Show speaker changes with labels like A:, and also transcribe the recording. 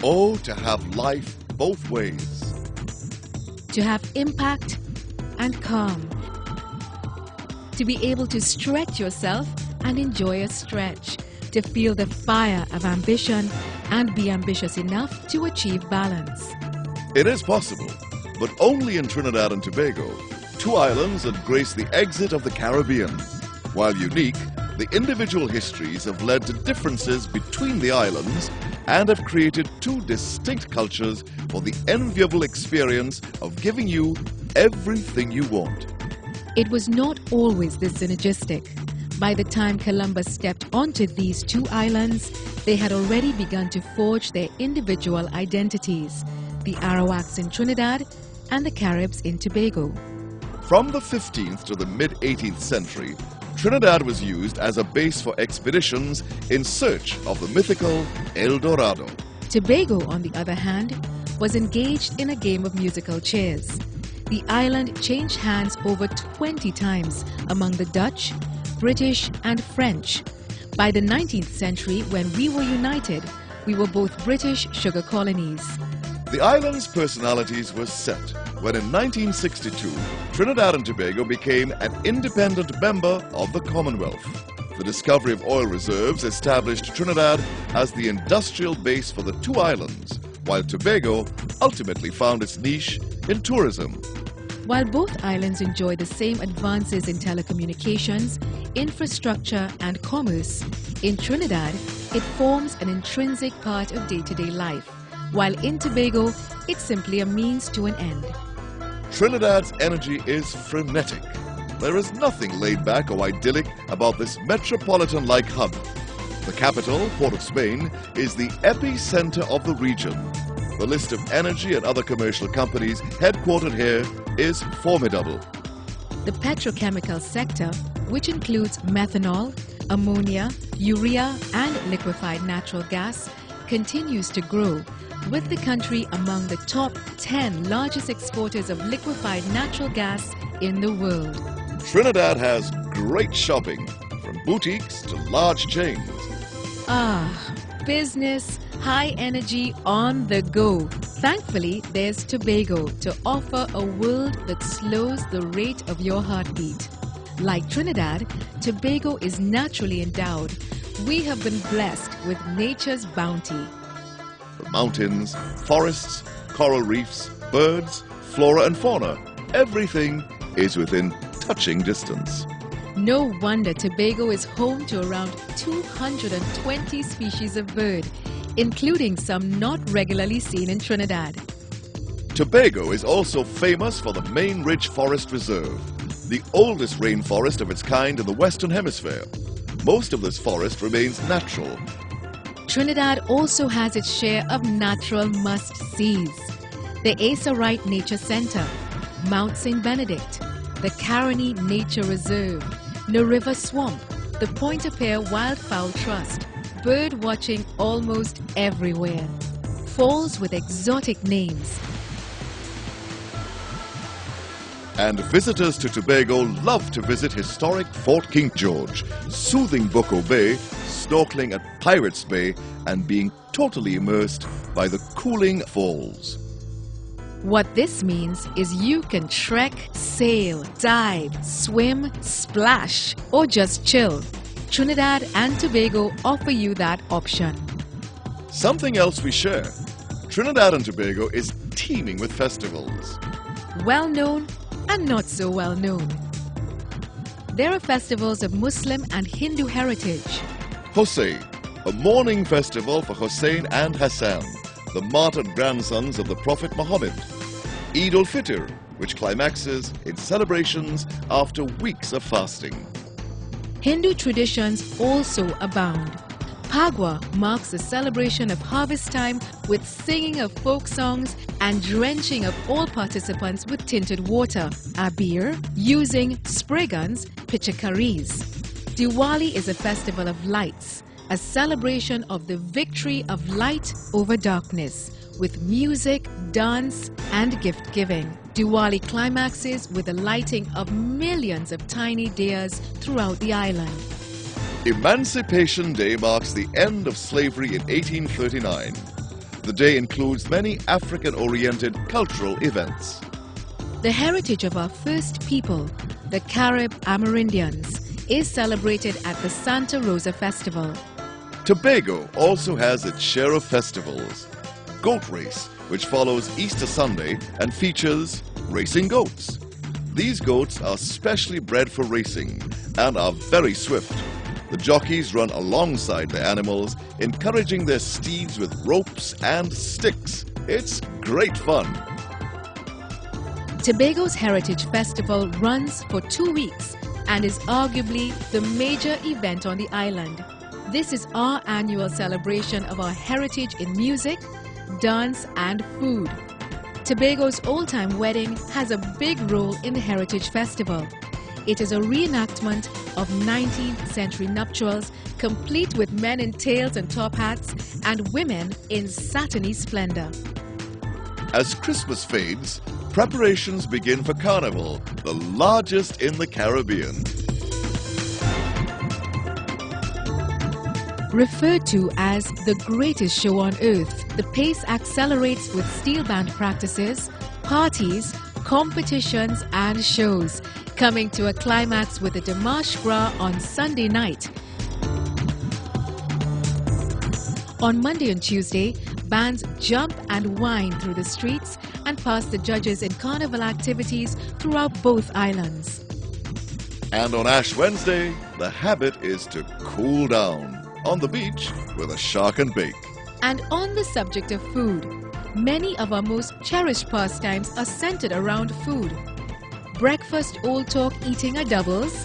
A: Oh, to have life both ways.
B: To have impact and calm. To be able to stretch yourself and enjoy a stretch. To feel the fire of ambition and be ambitious enough to achieve balance.
A: It is possible, but only in Trinidad and Tobago, two islands that grace the exit of the Caribbean. While unique, the individual histories have led to differences between the islands and have created two distinct cultures for the enviable experience of giving you everything you want.
B: It was not always this synergistic. By the time Columbus stepped onto these two islands, they had already begun to forge their individual identities, the Arawaks in Trinidad and the Caribs in Tobago.
A: From the 15th to the mid-18th century, Trinidad was used as a base for expeditions in search of the mythical El Dorado.
B: Tobago, on the other hand, was engaged in a game of musical chairs. The island changed hands over 20 times among the Dutch, British and French. By the 19th century, when we were united, we were both British sugar colonies.
A: The island's personalities were set when in 1962, Trinidad and Tobago became an independent member of the Commonwealth. The discovery of oil reserves established Trinidad as the industrial base for the two islands, while Tobago ultimately found its niche in tourism.
B: While both islands enjoy the same advances in telecommunications, infrastructure and commerce, in Trinidad it forms an intrinsic part of day-to-day life, while in Tobago it's simply a means to an end.
A: Trinidad's energy is frenetic. There is nothing laid back or idyllic about this metropolitan-like hub. The capital, Port of Spain, is the epicenter of the region. The list of energy and other commercial companies headquartered here is formidable.
B: The petrochemical sector, which includes methanol, ammonia, urea and liquefied natural gas, continues to grow, with the country among the top 10 largest exporters of liquefied natural gas in the world.
A: Trinidad has great shopping, from boutiques to large chains.
B: Business, high energy, on the go. Thankfully, there's Tobago to offer a world that slows the rate of your heartbeat. Like Trinidad, Tobago is naturally endowed. We have been blessed with nature's bounty.
A: The mountains, forests, coral reefs, birds, flora and fauna, everything is within touching distance.
B: No wonder Tobago is home to around 220 species of bird, including some not regularly seen in Trinidad.
A: Tobago is also famous for the Main Ridge Forest Reserve, the oldest rainforest of its kind in the Western Hemisphere. Most of this forest remains natural.
B: Trinidad also has its share of natural must-sees. The Asa Wright Nature Center, Mount St. Benedict, the Caroni Nature Reserve, No River Swamp, the Pointe-a-Pierre Wildfowl Trust, bird watching almost everywhere, falls with exotic names.
A: And visitors to Tobago love to visit historic Fort King George, soothing Bucco Bay, snorkeling at Pirates Bay, and being totally immersed by the cooling falls.
B: What this means is you can trek, sail, dive, swim, splash, or just chill. Trinidad and Tobago offer you that option.
A: Something else we share. Trinidad and Tobago is teeming with festivals.
B: Well known and not so well known. There are festivals of Muslim and Hindu heritage.
A: Hossein, a mourning festival for Hussein and Hassan, the martyred grandsons of the Prophet Muhammad. Eid al-Fitr, which climaxes in celebrations after weeks of fasting.
B: Hindu traditions also abound. Pagua marks the celebration of harvest time with singing of folk songs and drenching of all participants with tinted water, abir, using spray guns, pichakaris. Diwali is a festival of lights, a celebration of the victory of light over darkness, with music, dance, and gift-giving. Diwali climaxes with the lighting of millions of tiny diyas throughout the island. Emancipation Day marks the end of slavery in 1839.
A: The day includes many African-oriented cultural events.
B: The heritage of our first people, the Carib Amerindians, is celebrated at the Santa Rosa Festival.
A: Tobago also has its share of festivals. Goat Race, which follows Easter Sunday and features racing goats. These goats are specially bred for racing and are very swift. The jockeys run alongside the animals, encouraging their steeds with ropes and sticks. It's great fun.
B: Tobago's Heritage Festival runs for 2 weeks and is arguably the major event on the island. This is our annual celebration of our heritage in music, dance and food. Tobago's Old Time Wedding has a big role in the Heritage Festival. It is a reenactment of 19th century nuptials, complete with men in tails and top hats and women in satiny splendor.
A: As Christmas fades, preparations begin for Carnival, the largest in the Caribbean.
B: Referred to as the greatest show on earth, the pace accelerates with steel band practices, parties, competitions and shows, coming to a climax with the Mardi Gras on Sunday night. On Monday and Tuesday, bands jump and wind through the streets and pass the judges in carnival activities throughout both islands.
A: And on Ash Wednesday, the habit is to cool down on the beach with a shark and bake.
B: And on the subject of food, many of our most cherished pastimes are centered around food. Breakfast old talk eating a doubles,